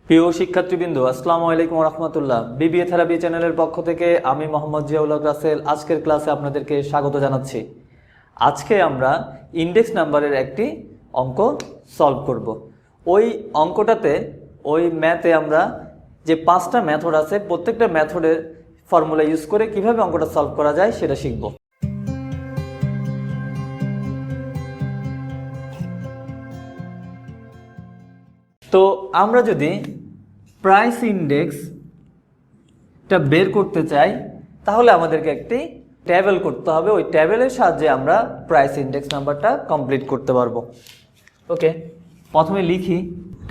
প্রিয় শিক্ষার্থীবৃন্দ, আসসালামু আলাইকুম রহমতুল্লাহ। বিবিএ থেরাপি চ্যানেলের পক্ষ থেকে আমি মোহাম্মদ জিয়াউল হক রাসেল আজকের ক্লাসে আপনাদেরকে স্বাগত জানাচ্ছি। আজকে আমরা ইন্ডেক্স নাম্বারের একটি অঙ্ক সলভ করব। ওই অঙ্কটাতে ম্যাথে আমরা যে 5টা মেথড আছে, প্রত্যেকটা মেথডের ফর্মুলা ইউজ করে কিভাবে অঙ্কটা সলভ করা যায় সেটা শিখব। তো আমরা যদি প্রাইস ইন্ডেক্সটা বের করতে চাই তাহলে আমাদেরকে একটি টেবিল করতে হবে। ওই টেবিলের সাহায্যে আমরা প্রাইস ইন্ডেক্স নাম্বারটা কমপ্লিট করতে পারবো। ওকে, প্রথমে লিখি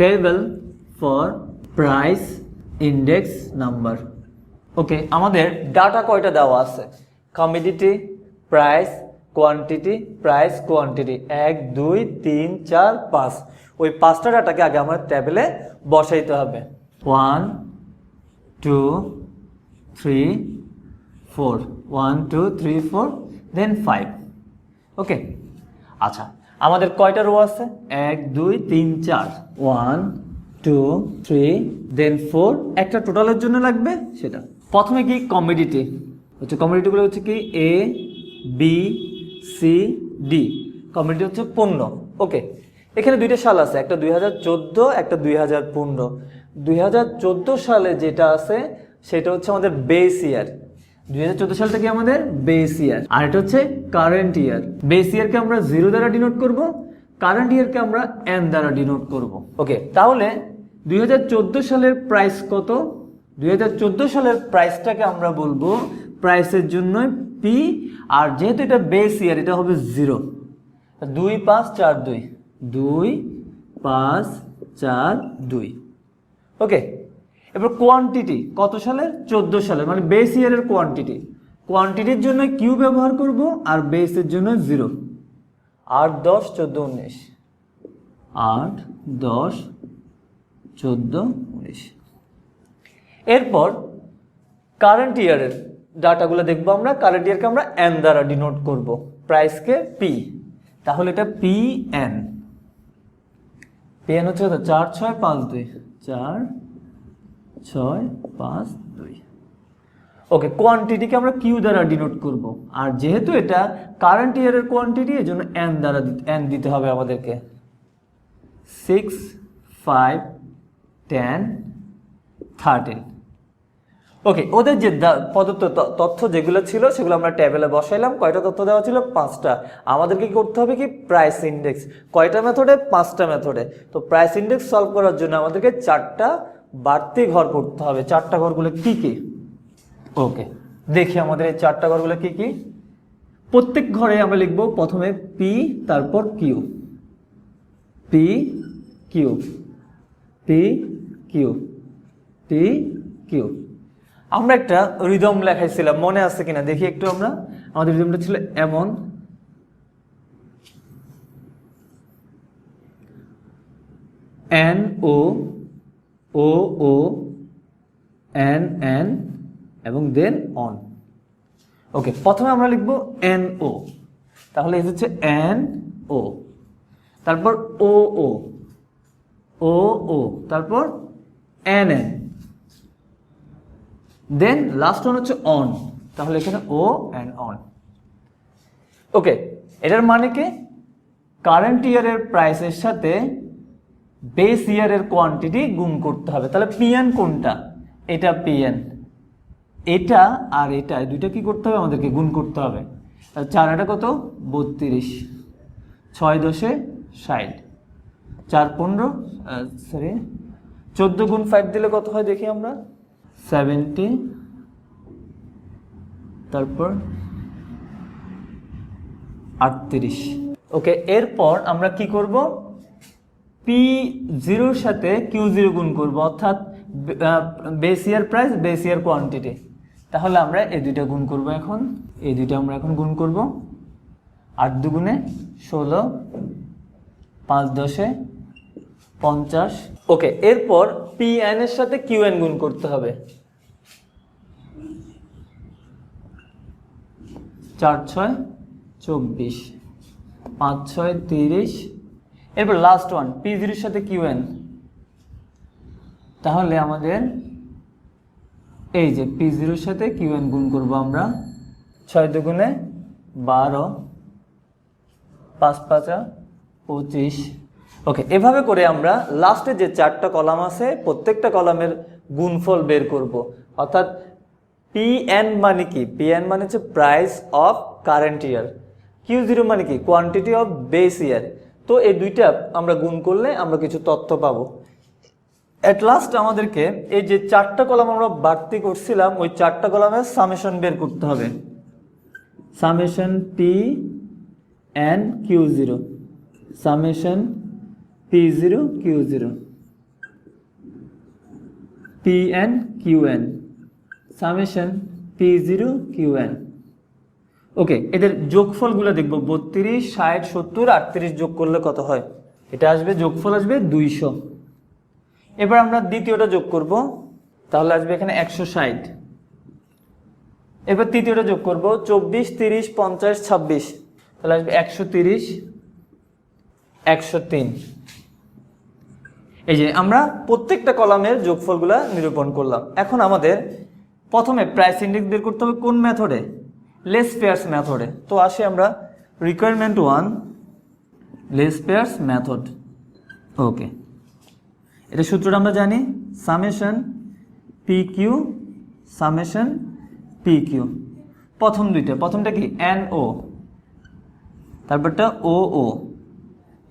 table for price index number. Okay, আমাদের ডাটা কয়টা দেওয়া আছে? Commodity, price, quantity, price, quantity, 1 2 3 4 5। ওই 5টা ডাটাকে আগে আমার টেবিলে বসাইতে হবে। 1 2 3 4, 1 2 3 4, দেন 5। ওকে, আচ্ছা, আমাদের কয়টা রো আছে? 1 2 3 4, 1 2 3 দেন 4। একটা টোটালের জন্য লাগবে সেটা। প্রথমে কি কমোডিটি হচ্ছে, কমোডিটিগুলো হচ্ছে কি A B C D. Commodity হচ্ছে পণ্য। ওকে, এখানে দুইটা সাল আছে, একটা 2014, একটা 2015। 2014 সালে যেটা আছে সেটা হচ্ছে আমাদের বেস ইয়ার। 2014 সালটা কি আমাদের বেস ইয়ার, আর এটা হচ্ছে কারেন্ট ইয়ার। বেস ইয়ারকে আমরা 0 দ্বারা ডিনোট করব, কারেন্ট ইয়ারকে আমরা এন দ্বারা ডিনোট করব। ওকে, তাহলে 2014 সালের প্রাইস কত? 2014 সালের প্রাইসটাকে আমরা বলবো প্রাইসের জন্য পি, আর যেহেতু এটা বেস ইয়ার এটা হবে 0। 2 5 4 2, 2 5 4 2। ওকে, এবার কোয়ান্টিটি কত সালের? 14 সালের, মানে বেস ইয়ারের কোয়ান্টিটি। কোয়ান্টিটির জন্য কিউ ব্যবহার করব আর বেসের জন্য 0। 8 10 14 19, 8 10 14 19। এরপর কারেন্ট ইয়ারের ডাটাগুলো দেখবো আমরা। কারেন্ট ইয়ারকে আমরা এন দ্বারা ডিনোট করব, প্রাইসকে পি। তাহলে এটা পি এন। পি এন হচ্ছে 4 6 5 2, 4 6 5 2। ওকে, কোয়ান্টিটিকে আমরা কিউ দ্বারা ডিনোট করব, আর যেহেতু এটা কারেন্ট ইয়ারের কোয়ান্টিটি এর জন্য এন দ্বারা এন দিতে হবে আমাদেরকে। 6 5 10 13। ওকে, ওদের যে প্রদত্ত তথ্য যেগুলো ছিল সেগুলো আমরা টেবিলে বসাইলাম। কয়টা তথ্য দেওয়া ছিল? 5টা। আমাদেরকে কি করতে হবে? কি প্রাইস ইন্ডেক্স। কয়টা মেথডে? 5টা মেথডে। তো প্রাইস ইন্ডেক্স সলভ করার জন্য আমাদেরকে 4টা বাড়তি ঘর করতে হবে। 4টা ঘরগুলো কি কি? ওকে, দেখি আমাদের এই 4টা ঘরগুলো কি কি। প্রত্যেক ঘরে আমরা লিখব প্রথমে পি, তারপর Q, P Q, P Q, P Q. আমরা একটা রিদম লেখাইছিলাম, মনে আছে কিনা দেখি একটু আমরা। আমাদের রিদমটা ছিল এমন, এন ও ও ও এন এন এবং দেন অন। ওকে, প্রথমে আমরা লিখবো এন ও, তাহলে এই হচ্ছে এন ও, তারপর ও ও ও ও, তারপর এন এন, দেন লাস্ট ওয়ান হচ্ছে অন। তাহলে এখানে ও অ্যান্ড অন। ওকে, এটার মানে কি? কারেন্ট ইয়ারের প্রাইসের সাথে বেস ইয়ারের কোয়ান্টিটি গুণ করতে হবে। তাহলে পিএন কোনটা? এটা পিএন। এটা আর এটা, দুইটা কি করতে হবে? আমাদেরকে গুণ করতে হবে। 4 এটা কত? 32, 6 10 60, 4 15 সরি 14 গুণ 5 দিলে কত হয় দেখি আমরা? 70, তারপর 38। ওকে, এরপর আমরা কি করব? P0 এর সাথে Q0 গুণ করব, অর্থাৎ base year price, base year quantity. তাহলে আমরা এই দুইটা গুণ করব। এখন এই দুইটা আমরা এখন গুণ করব। 8 দুগুণে 16, 5 10 50। ওকে, এরপর PN এর সাথে QN গুণ করতে হবে। 4 6 24, 5 6 30। এরপর লাস্ট ওয়ান P0 এর সাথে QN, তাহলে আমাদের এই যে P0 এর সাথে Qn গুণ করব আমরা, 6 দুগুণে 12, 5 5 25। ওকে, এভাবে করে আমরা লাস্টে যে 4টা কলাম আছে প্রত্যেকটা কলামের গুণফল বের করব। অর্থাৎ Pn মানে কি? Pn মানে হচ্ছে price of current year, Q0 মানে কি? Quantity of base year. তো এই দুইটা আমরা গুণ করলে আমরা কিছু তথ্য পাবো। এট লাস্ট আমাদেরকে এই যে 4টা কলাম আমরা বাড়তি করছিলাম ওই 4টা কলামের সামেশন বের করতে হবে। Summation Pn Q0, summation P0 Q0, Pn Qn, summation P0 Qn। ওকে, এদের যোগফলগুলো দেখব। 32, 60, 70, 38 যোগ করলে কত হয়? এটা আসবে, যোগফল আসবে 200। এবার আমরা দ্বিতীয়টা যোগ করব, তাহলে আসবে এখানে 160। এবার তৃতীয়টা যোগ করব, 24, 30, 50, 26, তাহলে আসবে 130, 103। এই যে আমরা প্রত্যেকটা কলামের যোগফলগুলা নিরূপণ করলাম। এখন আমাদের প্রথমে প্রাইস ইন্ডেক্স বের করতে হবে কোন মেথডে? লেস পেয়ার্স মেথডে। তো আসি আমরা রিকোয়ারমেন্ট 1, লেস পেয়ার্স মেথড। ওকে, এটা সূত্রটা আমরা জানি, সামেশন PQ, সামেশন PQ। প্রথম দুইটা, প্রথমটা কি? NO, তারপরটা OO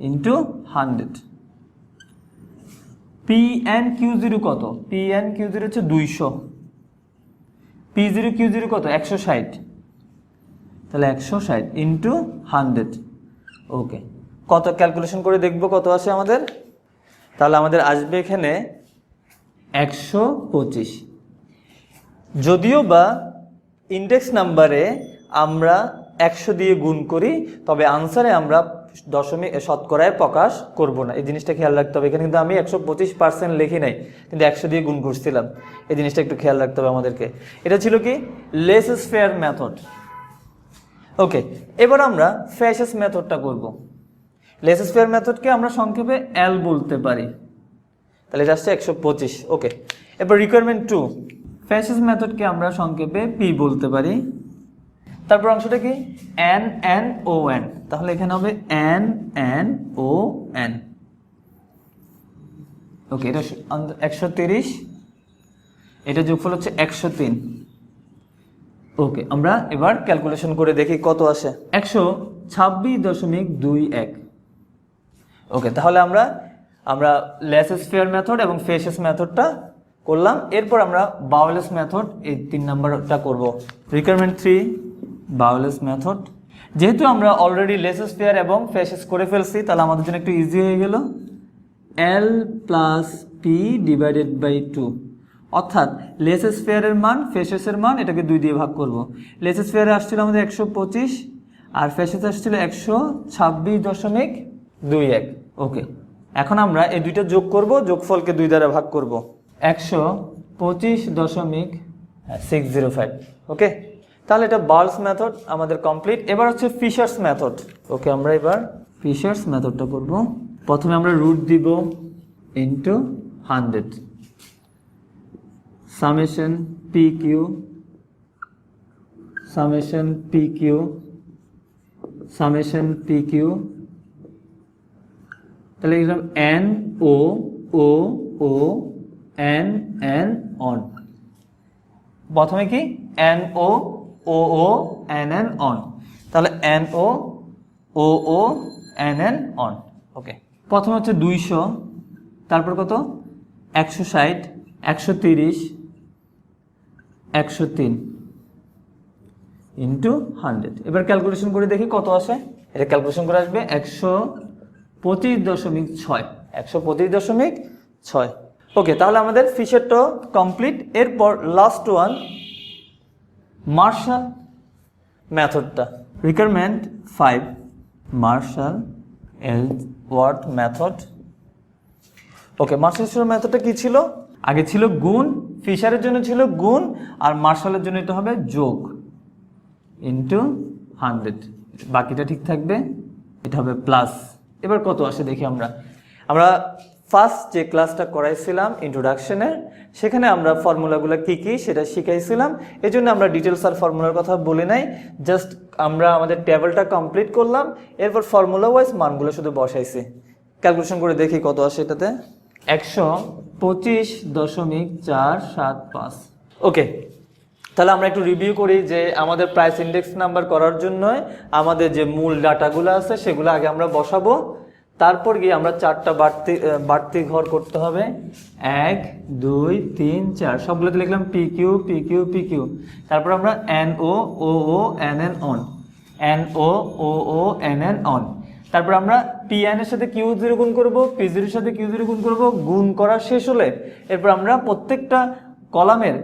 ইন্টু 100। Pn Q0 কত? Pn Q0 হচ্ছে 200। P0 Q0 কত? 160, তাহলে 160 ইন্টু 100। ওকে, কত ক্যালকুলেশন করে দেখব কত আসে আমাদের। তাহলে আমাদের আসবে এখানে 125। যদিও বা ইন্ডেক্স নাম্বারে আমরা 100 দিয়ে গুণ করি, তবে আনসারে আমরা দশমিক শতকরায় প্রকাশ করব না। এই জিনিসটা খেয়াল রাখতে হবে। এখানে কিন্তু আমি 125% লিখি নাই, কিন্তু 100 দিয়ে গুণ করছিলাম। এই জিনিসটা একটু খেয়াল রাখতে হবে আমাদেরকে। এটা ছিল কি? Less square method. ওকে, এবার আমরা ফ্যাসেস মেথডটা করব। লেস স্কয়ার মেথডকে আমরা সংক্ষেপে L বলতে পারি, তাহলে এটা আসছে 125। ওকে, এবার রিকোয়ারমেন্ট 2, ফ্যাসেস মেথডকে আমরা সংক্ষেপে P বলতে পারি। তারপর অংশটা কি? NNON, তাহলে এখানে হবে NNON। ওকে, এটা 130, এটা যোগফল হচ্ছে 103। ওকে, আমরা এবার ক্যালকুলেশন করে দেখি কত আসে। 126.21। ওকে, তাহলে আমরা লেস স্কয়ার মেথড এবং ফ্যাসেস মেথডটা করলাম। এরপর আমরা বাউলেস মেথড, এই 3 নাম্বারটা করব। Requirement 3, Bowley's method. যেহেতু আমরা অলরেডি লেস স্কয়ার এবং ফ্যাসেস করে ফেলছি, তাহলে আমাদের জন্য একটু ইজি হয়ে গেল। L plus P divided by 2, অর্থাৎ লেস স্কয়ারের মান ফ্যাসেসের মান এটাকে 2 দিয়ে ভাগ করব। লেস স্কয়ারে আসছিল আমাদের 125 আর ফ্যাসেস আসছিল 126.21। ওকে, এখন আমরা এই দুইটা যোগ করব, যোগফলকে 2 দ্বারা ভাগ করব। 125.605। ওকে, তাহলে এটা বার্লস মেথড আমাদের কমপ্লিট। এবার হচ্ছে ফিশার্স মেথড। ওকে, আমরা এবার ফিশার্স মেথডটা করব। প্রথমে আমরা রুট দিব into 100, summation PQ, summation PQ, summation PQ, তাহলে এরকম NOOONN অন। প্রথমে কি? NOOONN অন, তাহলে NOOONN অন। ওকে, প্রথমে হচ্ছে 200, তারপর কত? 160, 130, 103 ইন্টু 100। এবার ক্যালকুলেশন করে দেখি কত আসে। এটা ক্যালকুলেশন করে আসবে 125.6, 125.6। ওকে, তাহলে আমাদের ফিশারটা কমপ্লিট। এরপর লাস্ট ওয়ান, মার্শাল মেথডটা। Requirement 5, Marshall Edgeworth method. Okay, Marshall মেথডটা কি ছিল? আগে ছিল গুণ, ফিশারের জন্য ছিল গুণ, আর মার্শালের জন্য এটা হবে যোগ ইন্টু 100। বাকিটা ঠিক থাকবে, এটা হবে প্লাস। এবার কত আসে দেখি আমরা ফার্স্ট যে ক্লাসটা করাইছিলাম ইন্ট্রোডাকশনের, সেখানে আমরা ফর্মুলাগুলো কী কী সেটা শিখাইছিলাম। এই জন্য আমরা ডিটেলস আর ফর্মুলার কথা বলি নাই, জাস্ট আমরা আমাদের টেবিলটা কমপ্লিট করলাম, এরপর ফর্মুলা ওয়াইজ মানগুলো শুধু বসাইছি। ক্যালকুলেশন করে দেখি কত আসে এটাতে, 125.475। ওকে, তাহলে আমরা একটু রিভিউ করি যে আমাদের প্রাইস ইন্ডেক্স নাম্বার করার জন্য আমাদের যে মূল ডাটাগুলো আছে সেগুলো আগে আমরা বসাবো, তারপর গিয়ে আমরা 4টা বাড়তি ঘর করতে হবে, 1 2 3 4 সবগুলোতে লিখলাম PQ PQ PQ। তারপর আমরা NO OO NN on, NO OO NN on. তারপর আমরা PN এর সাথে Q0 গুণ করব, P0 এর সাথে Q0 গুণ করব, গুণ করা শেষ হলে এরপর আমরা প্রত্যেকটা কলামের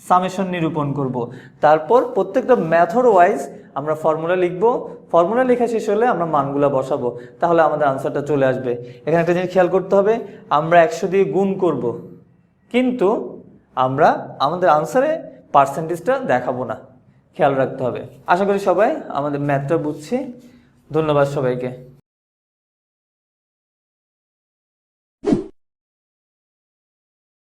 সামেশন নিরূপণ করব। তারপর প্রত্যেকটা মেথড ওয়াইজ আমরা ফর্মুলা লিখব, ফর্মুলা লেখা শেষ হলে আমরা মানগুলো বসাবো, তাহলে আমাদের আনসারটা চলে আসবে। এখানে একটা জিনিস খেয়াল করতে হবে, আমরা 100 দিয়ে গুণ করব, কিন্তু আমরা আমাদের আনসারে পার্সেন্টেজটা দেখাবো না, খেয়াল রাখতে হবে। আশা করি সবাই আমাদের ম্যাথটা বুঝছি। ধন্যবাদ সবাইকে।